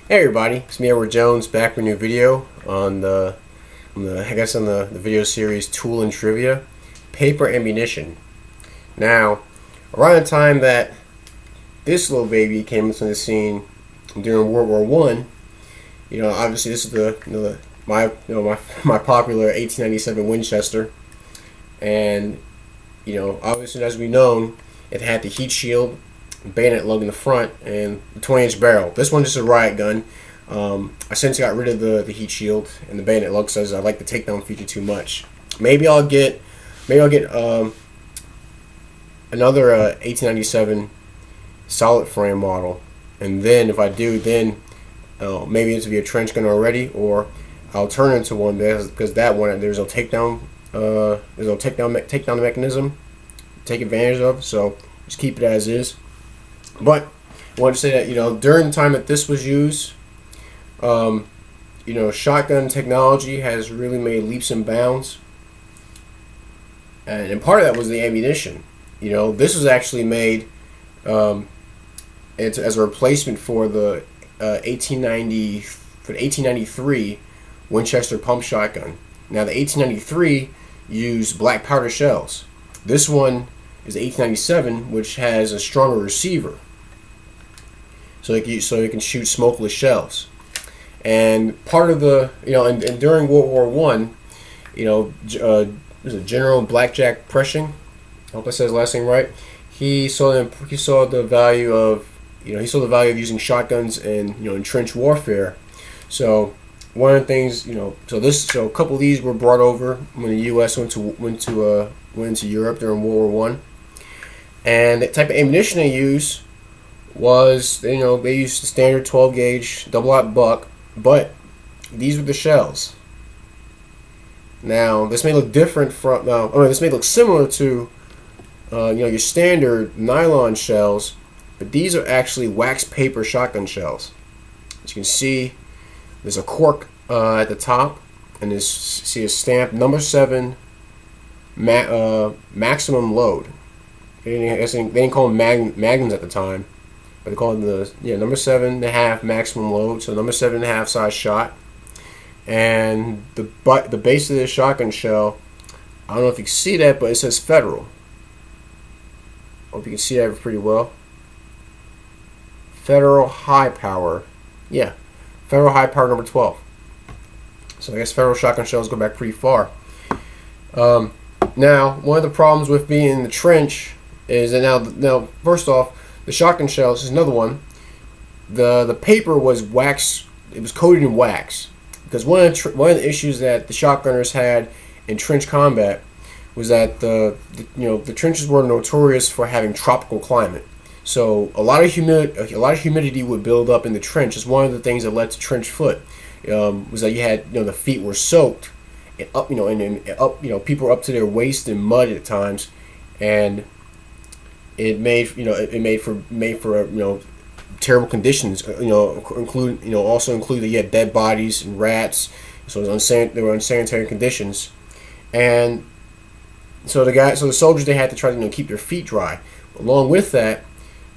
Hey everybody, it's me Edward Jones back with a new video on the video series Tool and Trivia, Paper Ammunition. Now, around the time that this little baby came into the scene during World War One, obviously this is my popular 1897 Winchester, and obviously as we known, it had the heat shield, bayonet lug in the front, and the 20-inch barrel. This one's just a riot gun. I since got rid of the heat shield and the bayonet lug, says I like the takedown feature too much. Maybe I'll get another 1897 solid frame model, and then if I do, then maybe it's to be a trench gun already, or I'll turn into one because that one there's no takedown mechanism to take advantage of. So just keep it as is. But I want to say that during the time that this was used, shotgun technology has really made leaps and bounds, and part of that was the ammunition. This was actually made as a replacement for the 1893 Winchester pump shotgun. Now the 1893 used black powder shells. This one is 1897, which has a stronger receiver, so it can shoot smokeless shells. And part of the and during World War One, there's a General Blackjack Pershing. I hope I said his last name right. He saw the value of using shotguns in trench warfare. So one of the things so a couple of these were brought over when the U.S. went to Europe during World War One, and the type of ammunition they used was they used the standard 12 gauge double-aught buck, but these were the shells. Now this may look different from this may look similar to your standard nylon shells, but these are actually wax paper shotgun shells. As you can see, there's a cork at the top, and there's a stamp number 7 maximum load. They didn't call them magnums at the time, but they call them number 7.5 maximum load. So number 7.5 size shot, and the base of this shotgun shell, I don't know if you can see that, but it says Federal. Hope you can see that pretty well. Federal high power, Federal high power number 12. So I guess Federal shotgun shells go back pretty far. Now, one of the problems with being in the trench is that now first off, the shotgun shells, this is another one. The paper was wax. It was coated in wax, because one of the issues that the shotgunners had in trench combat was that the trenches were notorious for having tropical climate. So a lot of humidity would build up in the trench. It's one of the things that led to trench foot. Was that you had the feet were soaked and up people were up to their waist in mud at times, and it made for terrible conditions. Also include that you had dead bodies and rats. So there were unsanitary conditions, and so the soldiers, they had to try to keep their feet dry. Along with that,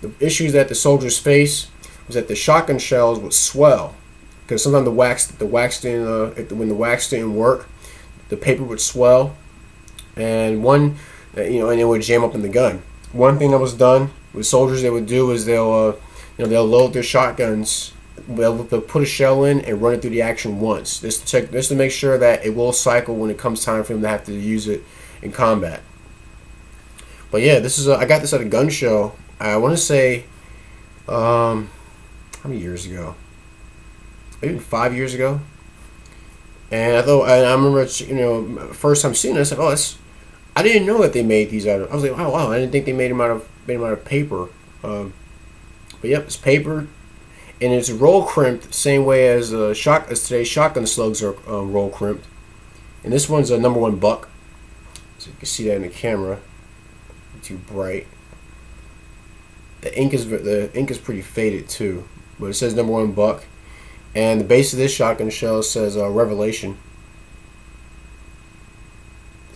the issues that the soldiers faced was that the shotgun shells would swell, because sometimes when the wax didn't work, the paper would swell, and and it would jam up in the gun. One thing that was done with soldiers, they would do is they'll load their shotguns. They'll put a shell in and run it through the action once, just to make sure that it will cycle when it comes time for them to have to use it in combat. But yeah, I got this at a gun show. I want to say, how many years ago? Maybe 5 years ago. And I remember, first time seeing this, I said, I didn't know that they made these out of. I was like, wow, I didn't think they made them out of paper. But yep, it's paper, and it's roll crimped the same way as today's shotgun slugs are roll crimped. And this one's a number 1 buck, so you can see that in the camera. Too bright. The ink is pretty faded too, but it says number 1 buck, and the base of this shotgun shell says Revelation.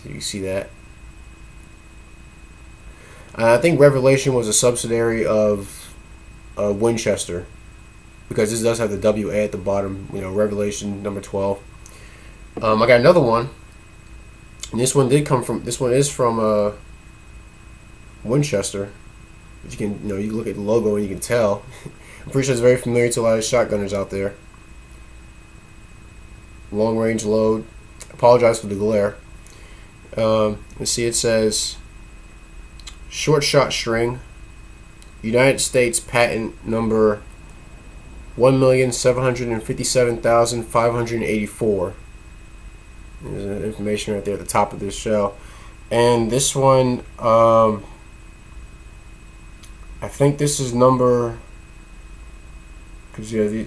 So you can see that. I think Revelation was a subsidiary of Winchester. because this does have the WA at the bottom. Revelation number 12. I got another one. And this one is from Winchester. But you can you look at the logo and you can tell. I'm pretty sure it's very familiar to a lot of shotgunners out there. Long range load. Apologize for the glare. Let's see. It says short shot string. United States patent number 1,757,584. There's information right there at the top of this shell. And this one, I think this is number, the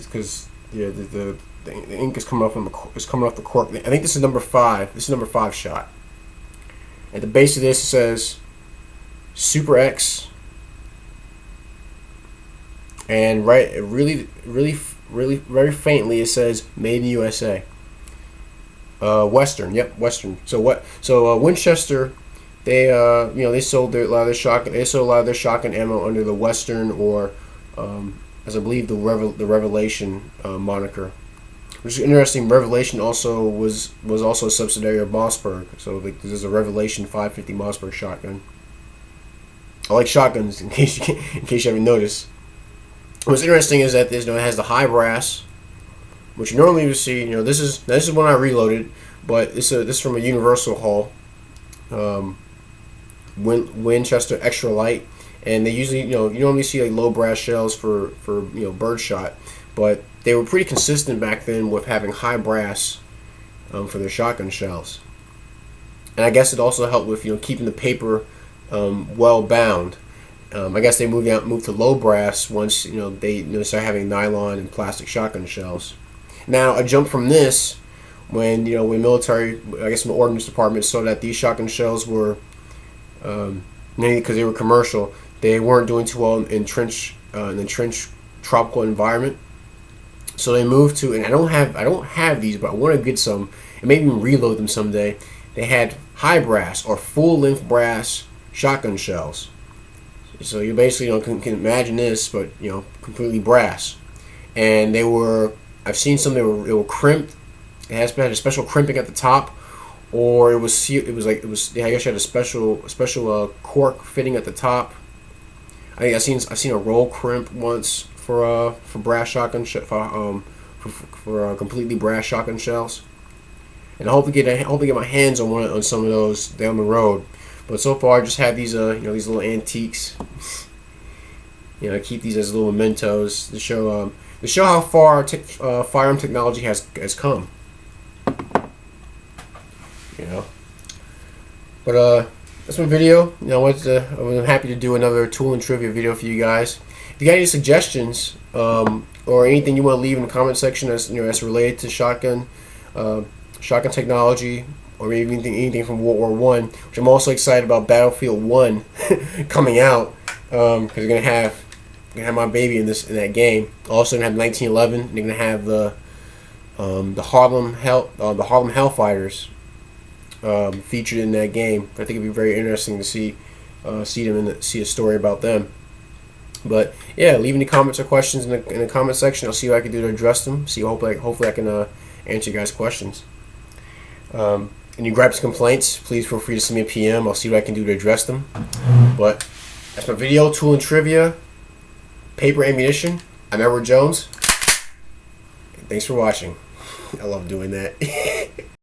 ink is coming off the cork. I think this is number 5. This is number 5 shot. At the base of this it says Super X. And really very faintly it says Made in USA. Western, yep, Western. So Winchester, they sold a lot of their shotgun ammo under the Western, or as I believe the Revelation moniker. Which is interesting. Revelation also was also a subsidiary of Mossberg. So there's a Revelation 550 Mossberg shotgun. I like shotguns in case you haven't noticed. What's interesting is that it has the high brass, which you normally would see. This is when I reloaded, but this is from a Universal haul. Winchester extra light, and they usually you normally see like low brass shells for birdshot, but they were pretty consistent back then with having high brass for their shotgun shells. And I guess it also helped with keeping the paper well bound. I guess they moved to low brass once they started having nylon and plastic shotgun shells. Now a jump from this, when military, I guess, the ordnance department saw that these shotgun shells were, mainly because they were commercial, they weren't doing too well in the trench tropical environment. So they moved to, and I don't have these, but I want to get some and maybe even reload them someday. They had high brass or full length brass shotgun shells. So you basically can imagine this, but completely brass. And I've seen some they were crimped. It had a special crimping at the top, or I guess you had a special cork fitting at the top. I think I've seen a roll crimp once for brass shotgun for completely brass shotgun shells. And I hope to get my hands on some of those down the road. But so far, I just have these these little antiques. I keep these as little mementos to show how far firearm technology has come. But that's my video. I'm happy to do another tool and trivia video for you guys. If you got any suggestions or anything you want to leave in the comment section as related to shotgun technology, or maybe anything from World War One, which I'm also excited about Battlefield 1 coming out, because they're gonna have my baby in that game. Also gonna have 1911. And they're gonna have the Harlem Hellfighters featured in that game. I think it'd be very interesting to see them see a story about them. But yeah, leave any comments or questions in the comment section. I'll see what I can do to address them. Hopefully I can answer you guys' questions. Any gripes, complaints, please feel free to send me a PM. I'll see what I can do to address them. But that's my video, tool and trivia, paper ammunition. I'm Edward Jones. Thanks for watching. I love doing that.